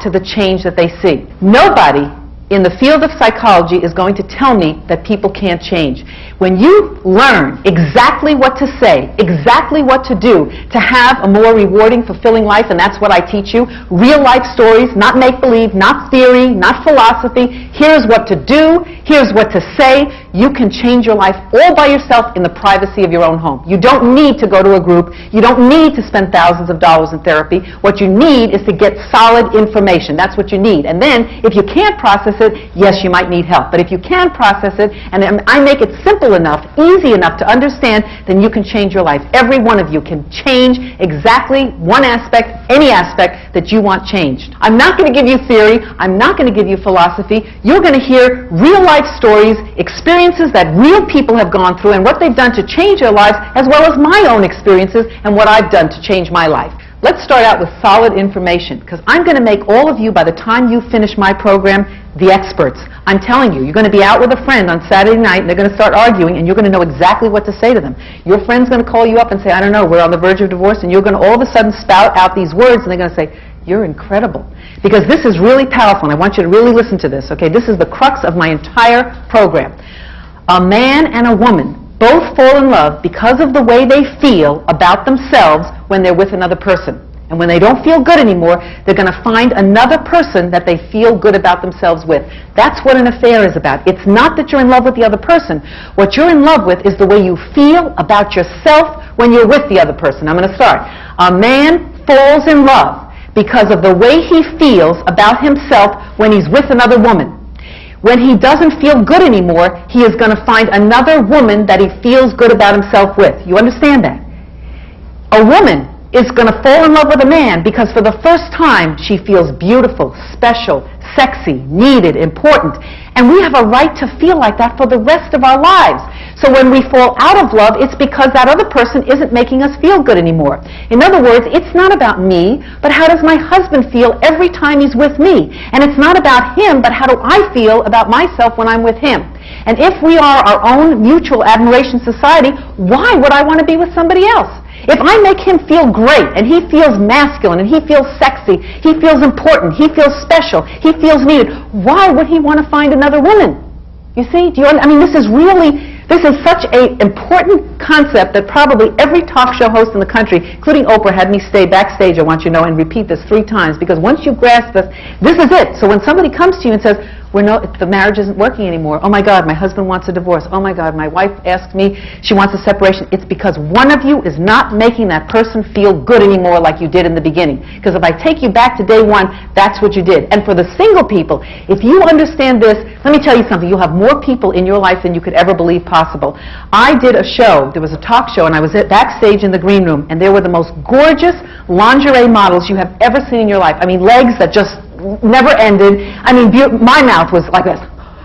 react to the change that they see. Nobody in the field of psychology is going to tell me that people can't change. When you learn exactly what to say, exactly what to do to have a more rewarding, fulfilling life, and that's what I teach you, real life stories, not make-believe, not theory, not philosophy, here's what to do, here's what to say, you can change your life all by yourself in the privacy of your own home. You don't need to go to a group. You don't need to spend thousands of dollars in therapy. What you need is to get solid information. That's what you need. And then, if you can't process it, yes, you might need help. But if you can process it, and I make it simple enough, easy enough to understand, then you can change your life. Every one of you can change exactly one aspect, any aspect that you want changed. I'm not going to give you theory. I'm not going to give you philosophy. You're going to hear real-life stories, experiences that real people have gone through and what they've done to change their lives, as well as my own experiences and what I've done to change my life. Let's start out with solid information, because I'm going to make all of you, by the time you finish my program, the experts. I'm telling you, you're going to be out with a friend on Saturday night, and they're going to start arguing, and you're going to know exactly what to say to them. Your friend's going to call you up and say, I don't know, we're on the verge of divorce, and you're going to all of a sudden spout out these words, and they're going to say, you're incredible. Because this is really powerful, and I want you to really listen to this, okay? This is the crux of my entire program. A man and a woman both fall in love because of the way they feel about themselves when they're with another person. And when they don't feel good anymore, they're going to find another person that they feel good about themselves with. That's what an affair is about. It's not that you're in love with the other person. What you're in love with is the way you feel about yourself when you're with the other person. I'm going to start. A man falls in love because of the way he feels about himself when he's with another woman. When he doesn't feel good anymore, he is going to find another woman that he feels good about himself with. You understand that? A woman is going to fall in love with a man because for the first time she feels beautiful, special, sexy, needed, important. And we have a right to feel like that for the rest of our lives. So when we fall out of love, it's because that other person isn't making us feel good anymore. In other words, it's not about me, but how does my husband feel every time he's with me? And it's not about him, but how do I feel about myself when I'm with him? And if we are our own mutual admiration society, why would I want to be with somebody else? If I make him feel great, and he feels masculine, and he feels sexy, he feels important, he feels special, he feels needed, why would he want to find another woman? You see? I mean, this is such an important concept that probably every talk show host in the country, including Oprah, had me stay backstage, I want you to know, and repeat this 3 times, because once you grasp this is it. So when somebody comes to you and says, the marriage isn't working anymore. Oh my God, my husband wants a divorce. Oh my God, my wife asked me, she wants a separation. It's because one of you is not making that person feel good anymore like you did in the beginning. Because if I take you back to day one, that's what you did. And for the single people, if you understand this, let me tell you something, you'll have more people in your life than you could ever believe possible. I did a show, there was a talk show, and I was backstage in the green room, and there were the most gorgeous lingerie models you have ever seen in your life. I mean, legs that just never ended. I mean, my mouth was like this.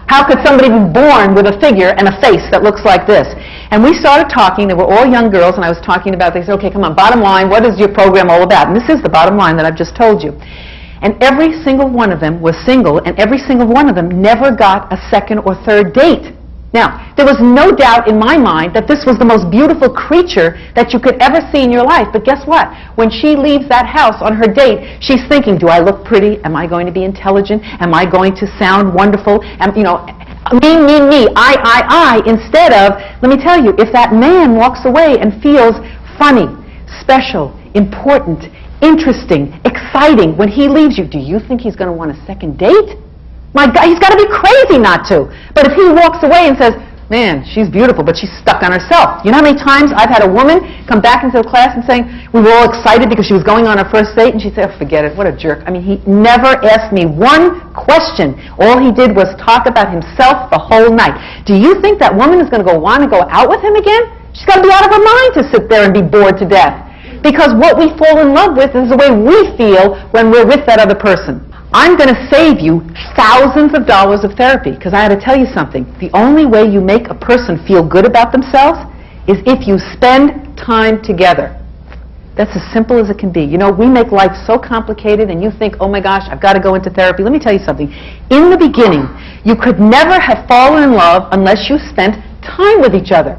How could somebody be born with a figure and a face that looks like this? And we started talking. They were all young girls, and I was talking about, they said, okay, come on, bottom line, what is your program all about? And this is the bottom line that I've just told you. And every single one of them was single, and every single one of them never got a second or third date. Now, there was no doubt in my mind that this was the most beautiful creature that you could ever see in your life. But guess what? When she leaves that house on her date, she's thinking, do I look pretty? Am I going to be intelligent? Am I going to sound wonderful? Me, I, instead of, let me tell you, if that man walks away and feels funny, special, important, interesting, exciting when he leaves you, do you think he's going to want a second date? My God, he's got to be crazy not to. But if he walks away and says, man, she's beautiful, but she's stuck on herself. You know how many times I've had a woman come back into the class and saying, we were all excited because she was going on her first date, and she'd say, oh, forget it, what a jerk. I mean, he never asked me one question. All he did was talk about himself the whole night. Do you think that woman is going to want to go out with him again? She's got to be out of her mind to sit there and be bored to death. Because what we fall in love with is the way we feel when we're with that other person. I'm going to save you thousands of dollars of therapy, because I had to tell you something. The only way you make a person feel good about themselves is if you spend time together. That's as simple as it can be. You know, we make life so complicated, and you think, oh my gosh, I've got to go into therapy. Let me tell you something. In the beginning, you could never have fallen in love unless you spent time with each other.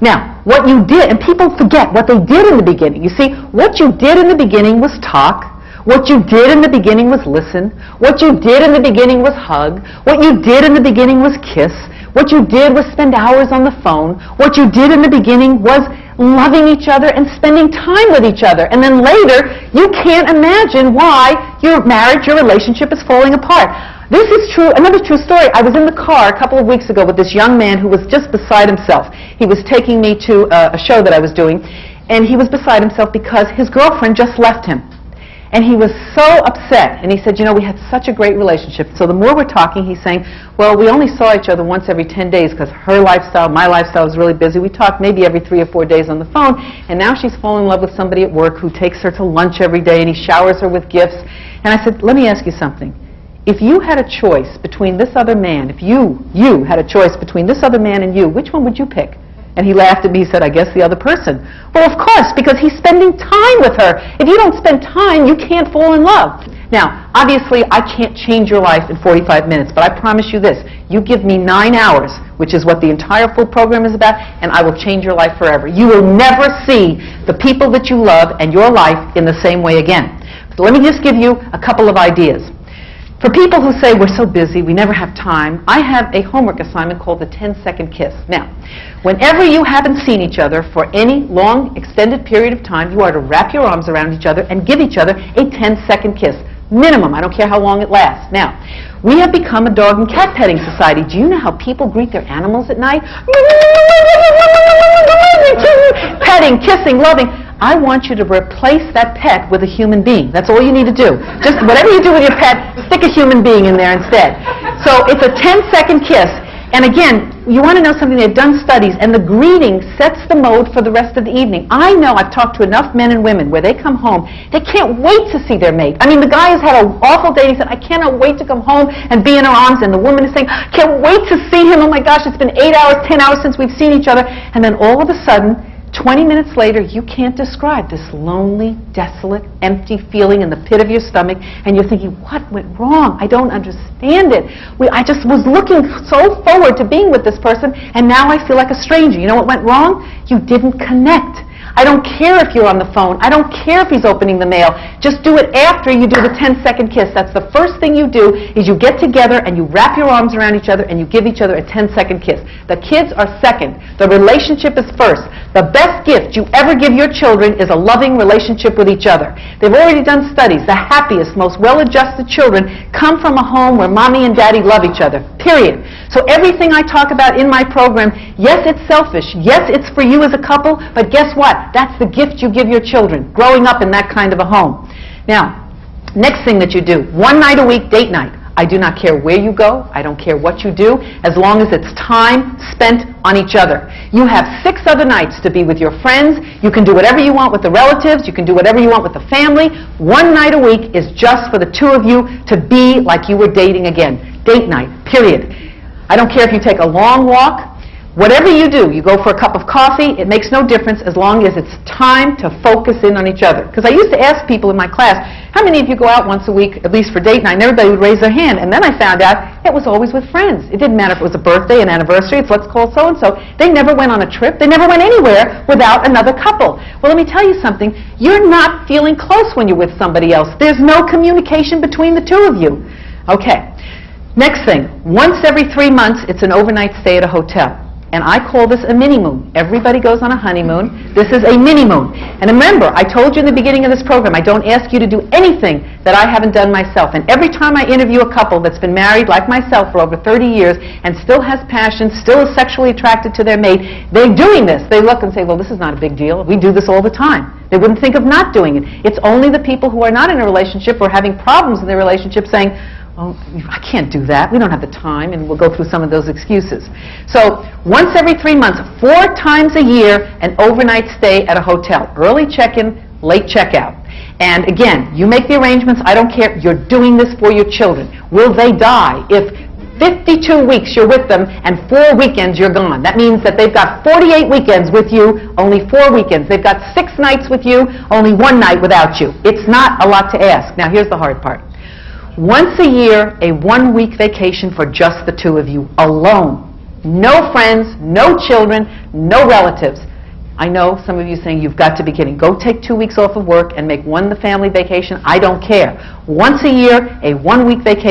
Now, what you did, and people forget what they did in the beginning. You see, what you did in the beginning was talk. What you did in the beginning was listen. What you did in the beginning was hug. What you did in the beginning was kiss. What you did was spend hours on the phone. What you did in the beginning was loving each other and spending time with each other. And then later, you can't imagine why your marriage, your relationship is falling apart. This is true, another true story. I was in the car a couple of weeks ago with this young man who was just beside himself. He was taking me to a show that I was doing, and he was beside himself because his girlfriend just left him. And he was so upset, and he said, you know, we had such a great relationship. So the more we're talking, he's saying, well, we only saw each other once every 10 days because her lifestyle, my lifestyle was really busy. We talked maybe every 3 or 4 days on the phone, and now she's fallen in love with somebody at work who takes her to lunch every day, and he showers her with gifts. And I said, let me ask you something. If you had a choice between this other man, if you had a choice between this other man and you, which one would you pick? And he laughed at me. He said, I guess the other person. Well, of course, because he's spending time with her. If you don't spend time, you can't fall in love. Now, obviously, I can't change your life in 45 minutes, but I promise you this. You give me 9 hours, which is what the entire full program is about, and I will change your life forever. You will never see the people that you love and your life in the same way again. So let me just give you a couple of ideas. For people who say, we're so busy, we never have time, I have a homework assignment called the 10-second kiss. Now, whenever you haven't seen each other for any long, extended period of time, you are to wrap your arms around each other and give each other a 10-second kiss. Minimum. I don't care how long it lasts. Now, we have become a dog and cat petting society. Do you know how people greet their animals at night? Petting, kissing, loving. I want you to replace that pet with a human being. That's all you need to do. Just whatever you do with your pet, stick a human being in there instead. So it's a 10-second kiss. And again, you want to know something, they've done studies, and the greeting sets the mode for the rest of the evening. I know I've talked to enough men and women where they come home, they can't wait to see their mate. I mean, the guy has had an awful day, he said, I cannot wait to come home and be in her arms, and the woman is saying, I can't wait to see him, oh my gosh, it's been 8 hours, 10 hours since we've seen each other, and then all of a sudden, 20 minutes later, you can't describe this lonely, desolate, empty feeling in the pit of your stomach, and you're thinking, what went wrong? I don't understand it. I just was looking so forward to being with this person, and now I feel like a stranger. You know what went wrong? You didn't connect. I don't care if you're on the phone. I don't care if he's opening the mail. Just do it after you do the 10-second kiss. That's the first thing you do, is you get together and you wrap your arms around each other and you give each other a 10-second kiss. The kids are second. The relationship is first. The best gift you ever give your children is a loving relationship with each other. They've already done studies. The happiest, most well-adjusted children come from a home where mommy and daddy love each other, period. So everything I talk about in my program, yes, it's selfish. Yes, it's for you as a couple, but guess what? That's the gift you give your children, growing up in that kind of a home. Now, next thing that you do, 1 night a week, date night. I do not care where you go. I don't care what you do, as long as it's time spent on each other. You have 6 other nights to be with your friends. You can do whatever you want with the relatives. You can do whatever you want with the family. 1 night a week is just for the 2 of you to be like you were dating again. Date night, period. I don't care if you take a long walk. Whatever you do, you go for a cup of coffee, it makes no difference as long as it's time to focus in on each other. Because I used to ask people in my class, how many of you go out once a week, at least for date night, and everybody would raise their hand. And then I found out it was always with friends. It didn't matter if it was a birthday, an anniversary, it's let's call so-and-so. They never went on a trip. They never went anywhere without another couple. Well, let me tell you something. You're not feeling close when you're with somebody else. There's no communication between the 2 of you. Okay. Next thing, once every 3 months, it's an overnight stay at a hotel. And I call this a mini-moon. Everybody goes on a honeymoon. This is a mini-moon. And remember, I told you in the beginning of this program, I don't ask you to do anything that I haven't done myself. And every time I interview a couple that's been married like myself for over 30 years and still has passion, still is sexually attracted to their mate, they're doing this. They look and say, well, this is not a big deal. We do this all the time. They wouldn't think of not doing it. It's only the people who are not in a relationship or having problems in their relationship saying, oh, I can't do that. We don't have the time, and we'll go through some of those excuses. So once every 3 months, 4 times a year, an overnight stay at a hotel. Early check-in, late checkout. And again, you make the arrangements. I don't care. You're doing this for your children. Will they die if 52 weeks you're with them and 4 weekends you're gone? That means that they've got 48 weekends with you, only 4 weekends. They've got 6 nights with you, only 1 night without you. It's not a lot to ask. Now here's the hard part. Once a year, a 1-week vacation for just the 2 of you, alone. No friends, no children, no relatives. I know some of you saying, you've got to be kidding. Go take 2 weeks off of work and make one the family vacation. I don't care. Once a year, a 1-week vacation.